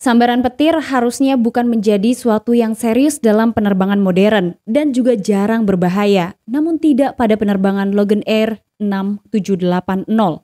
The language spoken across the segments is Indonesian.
Sambaran petir harusnya bukan menjadi suatu yang serius dalam penerbangan modern dan juga jarang berbahaya, namun tidak pada penerbangan Logan Air 6780.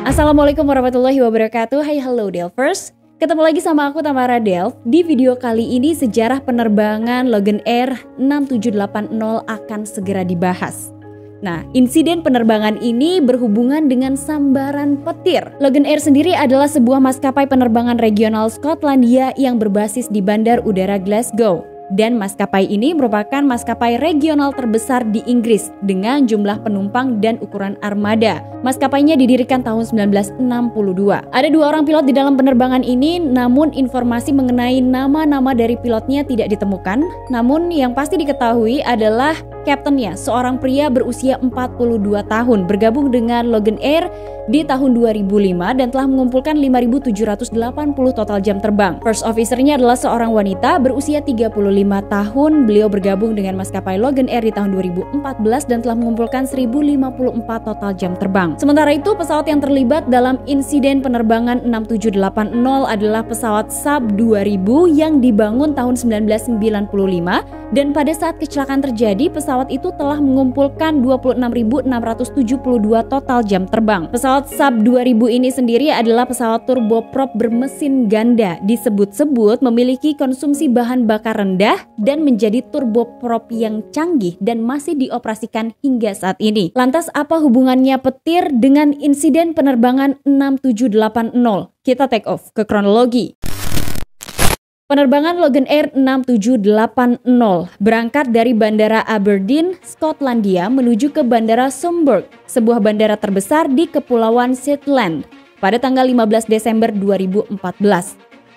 Assalamualaikum warahmatullahi wabarakatuh. Hai, hello Delvers. Ketemu lagi sama aku Tamara Delv. Di video kali ini sejarah penerbangan Logan Air 6780 akan segera dibahas. Nah, insiden penerbangan ini berhubungan dengan sambaran petir. Logan Air sendiri adalah sebuah maskapai penerbangan regional Skotlandia yang berbasis di Bandar Udara Glasgow. Dan maskapai ini merupakan maskapai regional terbesar di Inggris dengan jumlah penumpang dan ukuran armada. Maskapainya didirikan tahun 1962. Ada 2 orang pilot di dalam penerbangan ini, namun informasi mengenai nama-nama dari pilotnya tidak ditemukan. Namun yang pasti diketahui adalah kaptennya, seorang pria berusia 42 tahun, bergabung dengan Logan Air di tahun 2005 dan telah mengumpulkan 5.780 total jam terbang. First officer-nya adalah seorang wanita berusia 35 tahun. Beliau bergabung dengan maskapai Logan Air di tahun 2014 dan telah mengumpulkan 1.054 total jam terbang. Sementara itu, pesawat yang terlibat dalam insiden penerbangan 6780 adalah pesawat Saab 2000 yang dibangun tahun 1995 dan pada saat kecelakaan terjadi, pesawat itu telah mengumpulkan 26.672 total jam terbang. Pesawat Saab 2000 ini sendiri adalah pesawat turboprop bermesin ganda. Disebut-sebut memiliki konsumsi bahan bakar rendah dan menjadi turboprop yang canggih dan masih dioperasikan hingga saat ini. Lantas apa hubungannya petir dengan insiden penerbangan 6780? Kita take off ke kronologi. Penerbangan Logan Air 6780 berangkat dari Bandara Aberdeen, Skotlandia menuju ke Bandara Sombord, sebuah bandara terbesar di Kepulauan Shetland, pada tanggal 15 Desember 2014.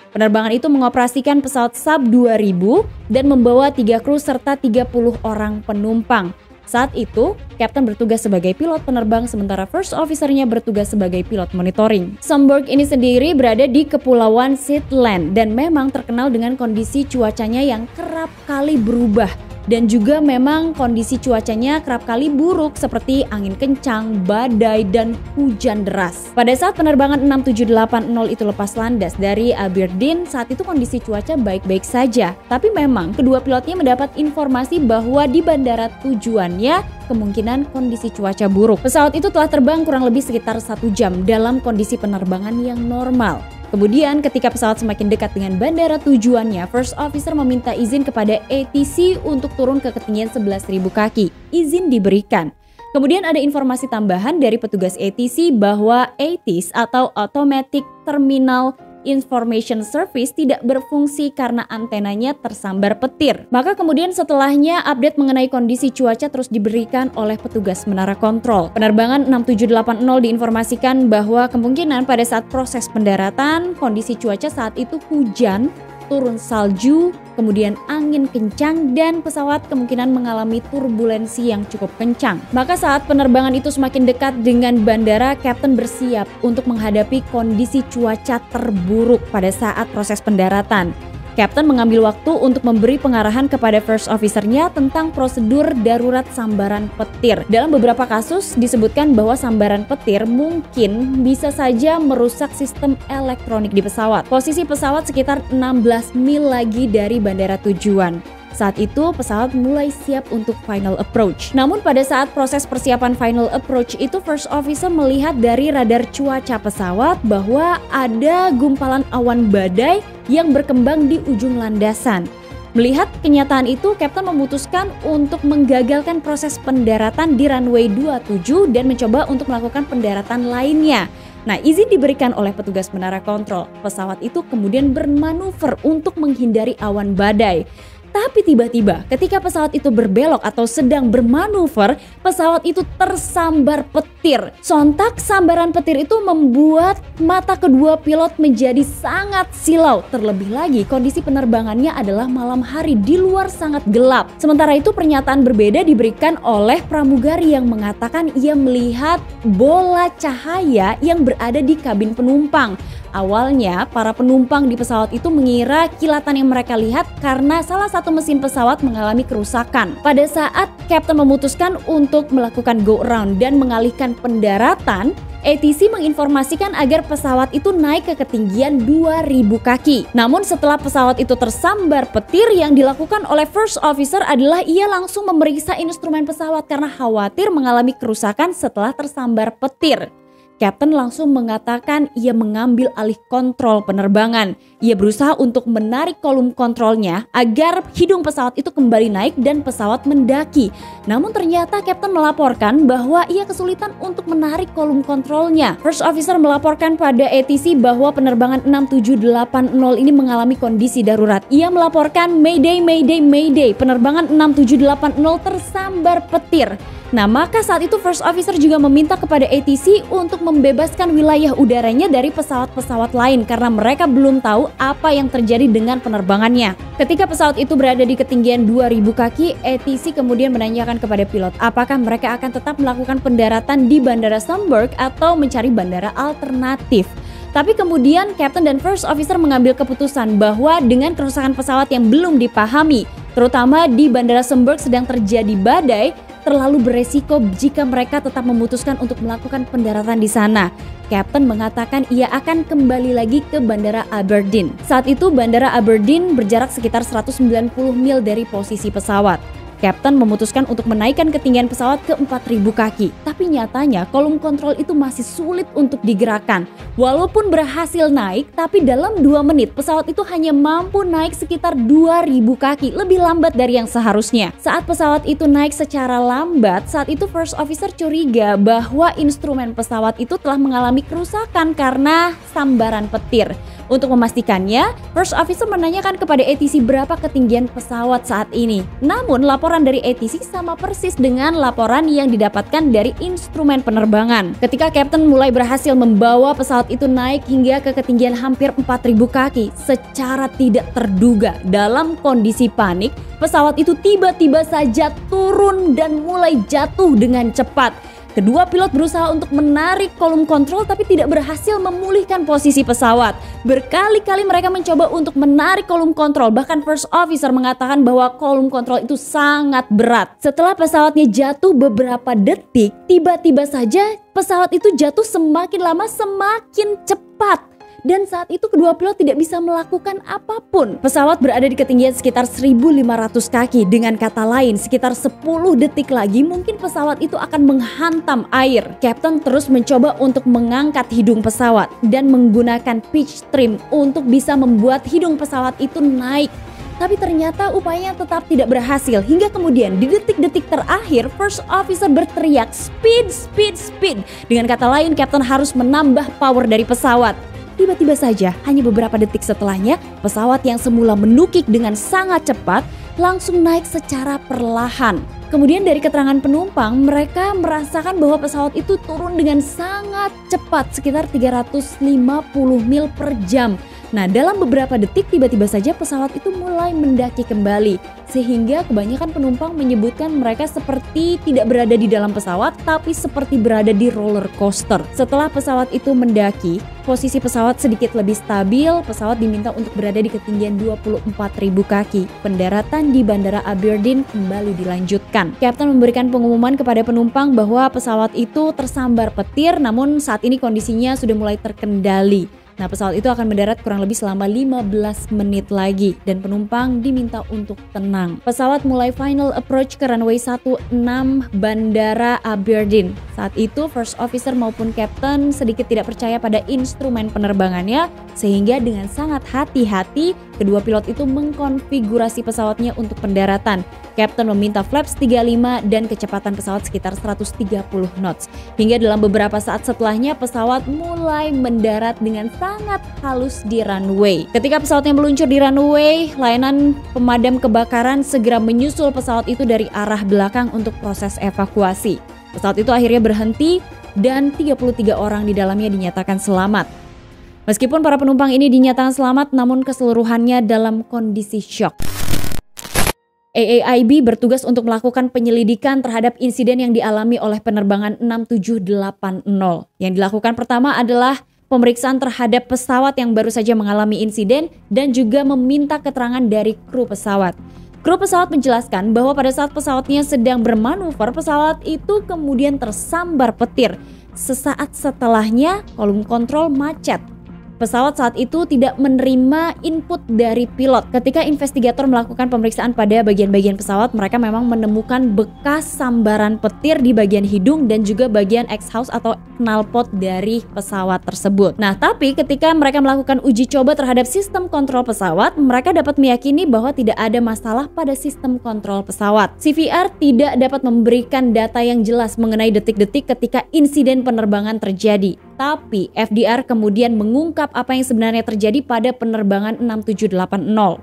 Penerbangan itu mengoperasikan pesawat Saab 2000 dan membawa 3 kru serta 30 orang penumpang. Saat itu, kapten bertugas sebagai pilot penerbang sementara first officer-nya bertugas sebagai pilot monitoring. Sombord ini sendiri berada di Kepulauan Shetland dan memang terkenal dengan kondisi cuacanya yang kerap kali berubah. Dan juga memang kondisi cuacanya kerap kali buruk seperti angin kencang, badai, dan hujan deras. Pada saat penerbangan 6780 itu lepas landas dari Aberdeen, saat itu kondisi cuaca baik-baik saja. Tapi memang kedua pilotnya mendapat informasi bahwa di bandara tujuannya kemungkinan kondisi cuaca buruk. Pesawat itu telah terbang kurang lebih sekitar 1 jam dalam kondisi penerbangan yang normal. Kemudian ketika pesawat semakin dekat dengan bandara tujuannya, first officer meminta izin kepada ATC untuk turun ke ketinggian 11.000 kaki. Izin diberikan. Kemudian ada informasi tambahan dari petugas ATC bahwa ATIS atau Automatic Terminal Information Service tidak berfungsi karena antenanya tersambar petir. Maka kemudian setelahnya update mengenai kondisi cuaca terus diberikan oleh petugas menara kontrol. Penerbangan 6780 diinformasikan bahwa kemungkinan pada saat proses pendaratan kondisi cuaca saat itu hujan, turun salju, kemudian angin kencang dan pesawat kemungkinan mengalami turbulensi yang cukup kencang. Maka saat penerbangan itu semakin dekat dengan bandara, kapten bersiap untuk menghadapi kondisi cuaca terburuk pada saat proses pendaratan. Kapten mengambil waktu untuk memberi pengarahan kepada first officer-nya tentang prosedur darurat sambaran petir. Dalam beberapa kasus disebutkan bahwa sambaran petir mungkin bisa saja merusak sistem elektronik di pesawat. Posisi pesawat sekitar 16 mil lagi dari bandara tujuan. Saat itu pesawat mulai siap untuk final approach. Namun pada saat proses persiapan final approach itu first officer melihat dari radar cuaca pesawat bahwa ada gumpalan awan badai yang berkembang di ujung landasan. Melihat kenyataan itu, kapten memutuskan untuk menggagalkan proses pendaratan di runway 27 dan mencoba untuk melakukan pendaratan lainnya. Nah, izin diberikan oleh petugas menara kontrol. Pesawat itu kemudian bermanuver untuk menghindari awan badai. Tapi tiba-tiba ketika pesawat itu berbelok atau sedang bermanuver, pesawat itu tersambar petir. Sontak sambaran petir itu membuat mata kedua pilot menjadi sangat silau. Terlebih lagi kondisi penerbangannya adalah malam hari, di luar sangat gelap. Sementara itu pernyataan berbeda diberikan oleh pramugari yang mengatakan ia melihat bola cahaya yang berada di kabin penumpang. Awalnya, para penumpang di pesawat itu mengira kilatan yang mereka lihat karena salah satu mesin pesawat mengalami kerusakan. Pada saat Kapten memutuskan untuk melakukan go around dan mengalihkan pendaratan, ATC menginformasikan agar pesawat itu naik ke ketinggian 2000 kaki. Namun setelah pesawat itu tersambar petir, yang dilakukan oleh First Officer adalah ia langsung memeriksa instrumen pesawat karena khawatir mengalami kerusakan setelah tersambar petir. Kapten langsung mengatakan ia mengambil alih kontrol penerbangan. Ia berusaha untuk menarik kolom kontrolnya agar hidung pesawat itu kembali naik dan pesawat mendaki. Namun ternyata Kapten melaporkan bahwa ia kesulitan untuk menarik kolom kontrolnya. First Officer melaporkan pada ATC bahwa penerbangan 6780 ini mengalami kondisi darurat. Ia melaporkan Mayday, Mayday, Mayday, penerbangan 6780 tersambar petir. Nah, maka saat itu First Officer juga meminta kepada ATC untuk membebaskan wilayah udaranya dari pesawat-pesawat lain karena mereka belum tahu apa yang terjadi dengan penerbangannya. Ketika pesawat itu berada di ketinggian 2000 kaki, ATC kemudian menanyakan kepada pilot apakah mereka akan tetap melakukan pendaratan di Bandara Sandburg atau mencari bandara alternatif. Tapi kemudian Kapten dan First Officer mengambil keputusan bahwa dengan kerusakan pesawat yang belum dipahami, terutama di Bandara Sandburg sedang terjadi badai, terlalu beresiko jika mereka tetap memutuskan untuk melakukan pendaratan di sana. Kapten mengatakan ia akan kembali lagi ke Bandara Aberdeen. Saat itu Bandara Aberdeen berjarak sekitar 190 mil dari posisi pesawat. Kapten memutuskan untuk menaikkan ketinggian pesawat ke 4000 kaki. Tapi nyatanya kolom kontrol itu masih sulit untuk digerakkan. Walaupun berhasil naik, tapi dalam 2 menit pesawat itu hanya mampu naik sekitar 2000 kaki, lebih lambat dari yang seharusnya. Saat pesawat itu naik secara lambat, saat itu First Officer curiga bahwa instrumen pesawat itu telah mengalami kerusakan karena sambaran petir. Untuk memastikannya, First Officer menanyakan kepada ATC berapa ketinggian pesawat saat ini. Namun laporan dari ATC sama persis dengan laporan yang didapatkan dari instrumen penerbangan. Ketika Kapten mulai berhasil membawa pesawat itu naik hingga ke ketinggian hampir 4000 kaki, secara tidak terduga dalam kondisi panik, pesawat itu tiba-tiba saja turun dan mulai jatuh dengan cepat. Kedua pilot berusaha untuk menarik kolom kontrol tapi tidak berhasil memulihkan posisi pesawat. Berkali-kali mereka mencoba untuk menarik kolom kontrol, bahkan First Officer mengatakan bahwa kolom kontrol itu sangat berat. Setelah pesawatnya jatuh beberapa detik, tiba-tiba saja pesawat itu jatuh semakin lama semakin cepat. Dan saat itu kedua pilot tidak bisa melakukan apapun. Pesawat berada di ketinggian sekitar 1500 kaki. Dengan kata lain, sekitar 10 detik lagi mungkin pesawat itu akan menghantam air. Kapten terus mencoba untuk mengangkat hidung pesawat dan menggunakan pitch trim untuk bisa membuat hidung pesawat itu naik. Tapi ternyata upayanya tetap tidak berhasil. Hingga kemudian di detik-detik terakhir First Officer berteriak speed, speed, speed. Dengan kata lain, Kapten harus menambah power dari pesawat. Tiba-tiba saja, hanya beberapa detik setelahnya, pesawat yang semula menukik dengan sangat cepat langsung naik secara perlahan. Kemudian dari keterangan penumpang, mereka merasakan bahwa pesawat itu turun dengan sangat cepat, sekitar 350 mil per jam. Nah, dalam beberapa detik tiba-tiba saja pesawat itu mulai mendaki kembali. Sehingga kebanyakan penumpang menyebutkan mereka seperti tidak berada di dalam pesawat, tapi seperti berada di roller coaster. Setelah pesawat itu mendaki, posisi pesawat sedikit lebih stabil, pesawat diminta untuk berada di ketinggian 24.000 kaki. Pendaratan di Bandara Aberdeen kembali dilanjutkan. Kapten memberikan pengumuman kepada penumpang bahwa pesawat itu tersambar petir, namun saat ini kondisinya sudah mulai terkendali. Nah, pesawat itu akan mendarat kurang lebih selama 15 menit lagi dan penumpang diminta untuk tenang. Pesawat mulai final approach ke runway 16 Bandara Aberdeen. Saat itu First Officer maupun Kapten sedikit tidak percaya pada instrumen penerbangannya, sehingga dengan sangat hati-hati kedua pilot itu mengkonfigurasi pesawatnya untuk pendaratan. Kapten meminta flaps 35 dan kecepatan pesawat sekitar 130 knots. Hingga dalam beberapa saat setelahnya pesawat mulai mendarat dengan sangat halus di runway. Ketika pesawatnya meluncur di runway, layanan pemadam kebakaran segera menyusul pesawat itu dari arah belakang untuk proses evakuasi. Pesawat itu akhirnya berhenti dan 33 orang di dalamnya dinyatakan selamat. Meskipun para penumpang ini dinyatakan selamat, namun keseluruhannya dalam kondisi syok. AAIB bertugas untuk melakukan penyelidikan terhadap insiden yang dialami oleh penerbangan 6780. Yang dilakukan pertama adalah pemeriksaan terhadap pesawat yang baru saja mengalami insiden dan juga meminta keterangan dari kru pesawat. Kru pesawat menjelaskan bahwa pada saat pesawatnya sedang bermanuver, pesawat itu kemudian tersambar petir. Sesaat setelahnya, kolom kontrol macet. Pesawat saat itu tidak menerima input dari pilot. Ketika investigator melakukan pemeriksaan pada bagian-bagian pesawat, mereka memang menemukan bekas sambaran petir di bagian hidung dan juga bagian exhaust atau knalpot dari pesawat tersebut. Nah, tapi ketika mereka melakukan uji coba terhadap sistem kontrol pesawat, mereka dapat meyakini bahwa tidak ada masalah pada sistem kontrol pesawat. CVR tidak dapat memberikan data yang jelas mengenai detik-detik ketika insiden penerbangan terjadi. Tapi FDR kemudian mengungkap apa yang sebenarnya terjadi pada penerbangan 6780.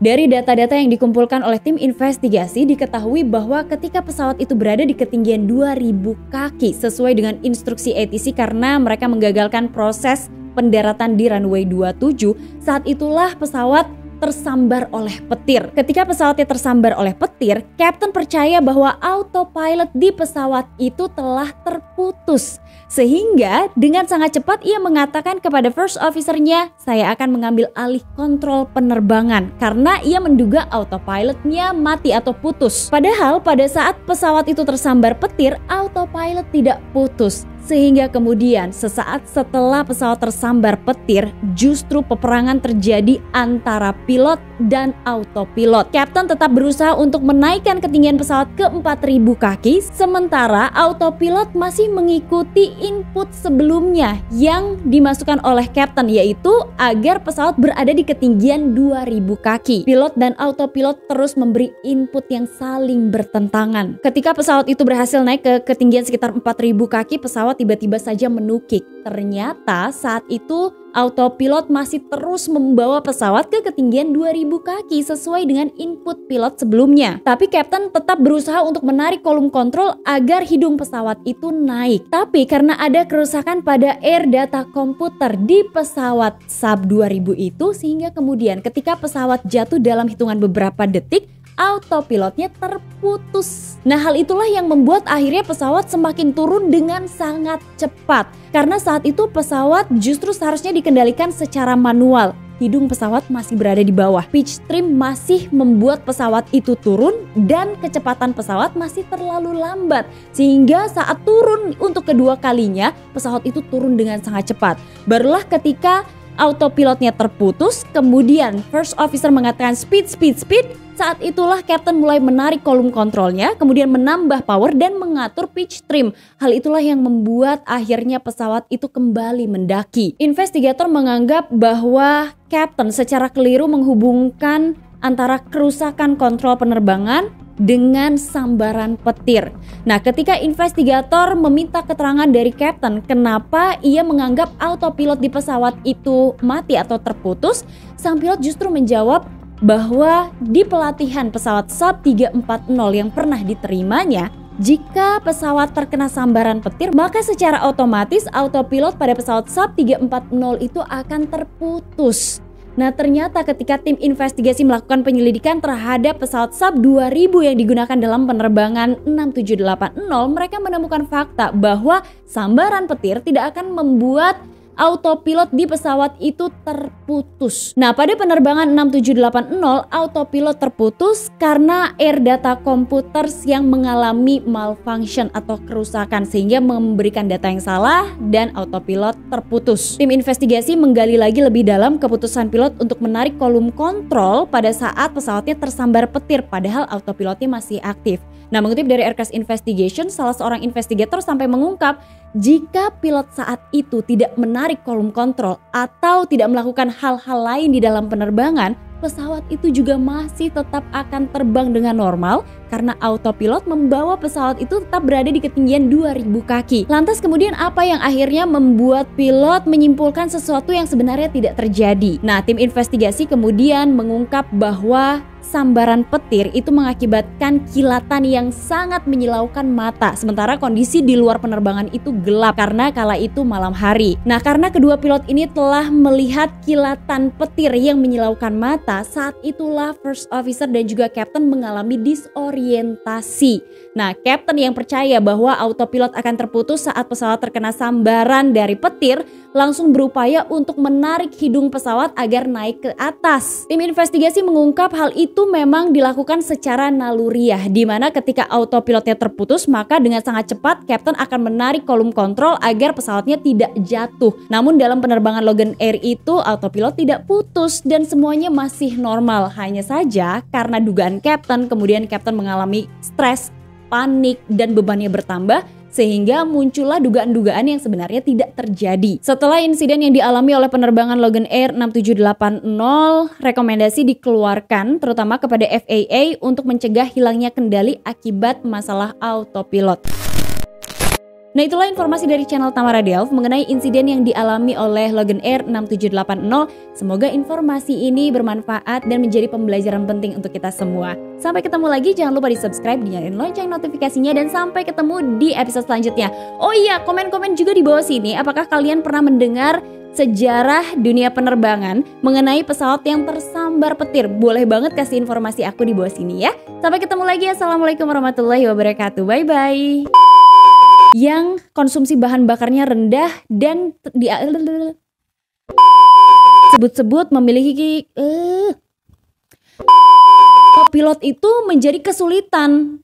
Dari data-data yang dikumpulkan oleh tim investigasi diketahui bahwa ketika pesawat itu berada di ketinggian 2000 kaki sesuai dengan instruksi ATC karena mereka menggagalkan proses pendaratan di runway 27, saat itulah pesawat tersambar oleh petir. Ketika pesawatnya tersambar oleh petir, Kapten percaya bahwa autopilot di pesawat itu telah terputus. Sehingga dengan sangat cepat ia mengatakan kepada first officer-nya, saya akan mengambil alih kontrol penerbangan karena ia menduga autopilotnya mati atau putus. Padahal pada saat pesawat itu tersambar petir, autopilot tidak putus. Sehingga kemudian sesaat setelah pesawat tersambar petir, justru peperangan terjadi antara pilot dan autopilot. Kapten tetap berusaha untuk menaikkan ketinggian pesawat ke 4000 kaki, sementara autopilot masih mengikuti input sebelumnya yang dimasukkan oleh Kapten, yaitu agar pesawat berada di ketinggian 2000 kaki. Pilot dan autopilot terus memberi input yang saling bertentangan. Ketika pesawat itu berhasil naik ke ketinggian sekitar 4000 kaki, pesawat tiba-tiba saja menukik. Ternyata saat itu autopilot masih terus membawa pesawat ke ketinggian 2000 kaki sesuai dengan input pilot sebelumnya. Tapi Kapten tetap berusaha untuk menarik kolom kontrol agar hidung pesawat itu naik. Tapi karena ada kerusakan pada air data komputer di pesawat Saab 2000 itu, sehingga kemudian ketika pesawat jatuh dalam hitungan beberapa detik, autopilotnya terputus. Nah, hal itulah yang membuat akhirnya pesawat semakin turun dengan sangat cepat. Karena saat itu pesawat justru seharusnya dikendalikan secara manual. Hidung pesawat masih berada di bawah. Pitch trim masih membuat pesawat itu turun dan kecepatan pesawat masih terlalu lambat. Sehingga saat turun untuk kedua kalinya, pesawat itu turun dengan sangat cepat. Barulah ketika autopilotnya terputus, kemudian first officer mengatakan speed. Saat itulah Kapten mulai menarik kolom kontrolnya, kemudian menambah power dan mengatur pitch trim. Hal itulah yang membuat akhirnya pesawat itu kembali mendaki. Investigator menganggap bahwa Kapten secara keliru menghubungkan antara kerusakan kontrol penerbangan dengan sambaran petir. Nah, ketika investigator meminta keterangan dari Kapten kenapa ia menganggap autopilot di pesawat itu mati atau terputus, sang pilot justru menjawab bahwa di pelatihan pesawat Saab 340 yang pernah diterimanya, jika pesawat terkena sambaran petir, maka secara otomatis autopilot pada pesawat Saab 340 itu akan terputus. Nah, ternyata ketika tim investigasi melakukan penyelidikan terhadap pesawat Saab 2000 yang digunakan dalam penerbangan 6780, mereka menemukan fakta bahwa sambaran petir tidak akan membuat autopilot di pesawat itu terputus. Nah, pada penerbangan 6780, autopilot terputus karena air data komputer yang mengalami malfunction atau kerusakan sehingga memberikan data yang salah dan autopilot terputus. Tim investigasi menggali lagi lebih dalam keputusan pilot untuk menarik kolom kontrol pada saat pesawatnya tersambar petir padahal autopilotnya masih aktif. Nah, mengutip dari Aircrash Investigation, salah seorang investigator sampai mengungkap jika pilot saat itu tidak menarik kolom kontrol atau tidak melakukan hal-hal lain di dalam penerbangan, pesawat itu juga masih tetap akan terbang dengan normal karena autopilot membawa pesawat itu tetap berada di ketinggian 2000 kaki. Lantas kemudian apa yang akhirnya membuat pilot menyimpulkan sesuatu yang sebenarnya tidak terjadi? Nah, tim investigasi kemudian mengungkap bahwa sambaran petir itu mengakibatkan kilatan yang sangat menyilaukan mata. Sementara kondisi di luar penerbangan itu gelap karena kala itu malam hari. Nah, karena kedua pilot ini telah melihat kilatan petir yang menyilaukan mata, saat itulah first officer dan juga captain mengalami disorientasi. Nah, captain yang percaya bahwa autopilot akan terputus saat pesawat terkena sambaran dari petir langsung berupaya untuk menarik hidung pesawat agar naik ke atas. Tim investigasi mengungkap hal itu memang dilakukan secara naluriah, di mana ketika autopilotnya terputus maka dengan sangat cepat captain akan menarik kolom kontrol agar pesawatnya tidak jatuh. Namun dalam penerbangan Logan Air itu autopilot tidak putus dan semuanya masih normal. Hanya saja karena dugaan captain, kemudian captain mengalami stres, panik, dan bebannya bertambah sehingga muncullah dugaan-dugaan yang sebenarnya tidak terjadi. Setelah insiden yang dialami oleh penerbangan Logan Air 6780, rekomendasi dikeluarkan terutama kepada FAA untuk mencegah hilangnya kendali akibat masalah autopilot. Nah, itulah informasi dari channel Tamara Delf mengenai insiden yang dialami oleh Logan Air 6780. Semoga informasi ini bermanfaat dan menjadi pembelajaran penting untuk kita semua. Sampai ketemu lagi, jangan lupa di subscribe, dinyalain lonceng notifikasinya, dan sampai ketemu di episode selanjutnya. Oh iya, komen-komen juga di bawah sini, apakah kalian pernah mendengar sejarah dunia penerbangan mengenai pesawat yang tersambar petir? Boleh banget kasih informasi aku di bawah sini ya. Sampai ketemu lagi, assalamualaikum warahmatullahi wabarakatuh, bye-bye. Yang konsumsi bahan bakarnya rendah dan sebut-sebut memiliki pilot itu menjadi kesulitan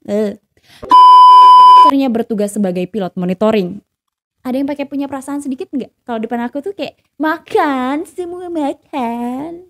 akhirnya bertugas sebagai pilot monitoring. Ada yang pakai punya perasaan sedikit nggak? Kalau depan aku tuh kayak makan, semua makan.